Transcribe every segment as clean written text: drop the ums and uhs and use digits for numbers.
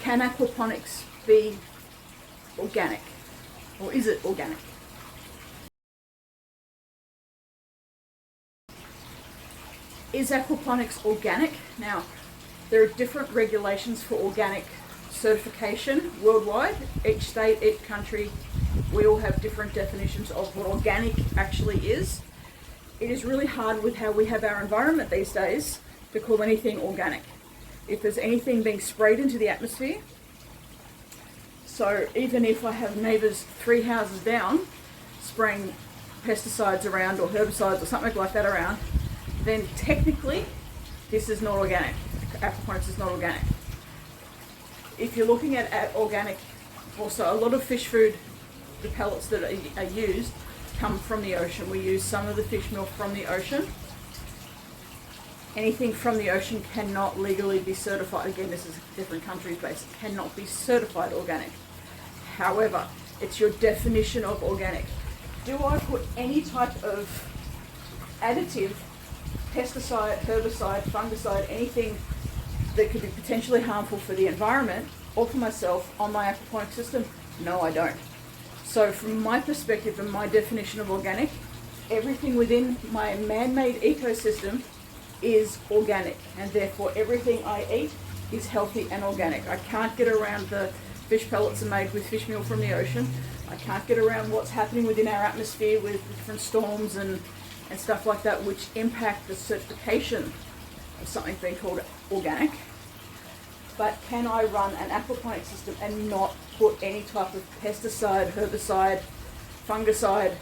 can aquaponics be organic, or is it organic? Is aquaponics organic? Now, there are different regulations for organic certification worldwide. Each state, each country, we all have different definitions of what organic actually is. It is really hard with how we have our environment these days to call anything organic. If there's anything being sprayed into the atmosphere, so even if I have neighbours 3 houses down spraying pesticides around or herbicides or something like that around, then technically this is not organic. Aquaponics is not organic. If you're looking at organic, also a lot of fish food, the pellets that are used come from the ocean. We use some of the fish meal from the ocean. Anything from the ocean cannot legally be certified. Again, this is different countries based. It cannot be certified organic. However, it's your definition of organic. Do I put any type of additive, pesticide, herbicide, fungicide, anything that could be potentially harmful for the environment or for myself on my aquaponic system? No, I don't. So from my perspective and my definition of organic, everything within my man-made ecosystem is organic, and therefore everything I eat is healthy and organic. I can't get around the fish pellets are made with fish meal from the ocean. I can't get around what's happening within our atmosphere with different storms and stuff like that, which impact the certification of something being called organic. But can I run an aquaponic system and not put any type of pesticide, herbicide, fungicide,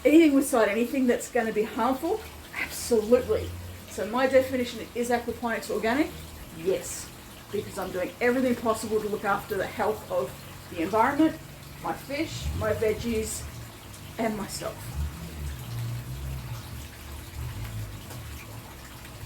anything with side, anything that's going to be harmful? Absolutely. So my definition, is aquaponics organic? Yes, because I'm doing everything possible to look after the health of the environment, my fish, my veggies, and myself.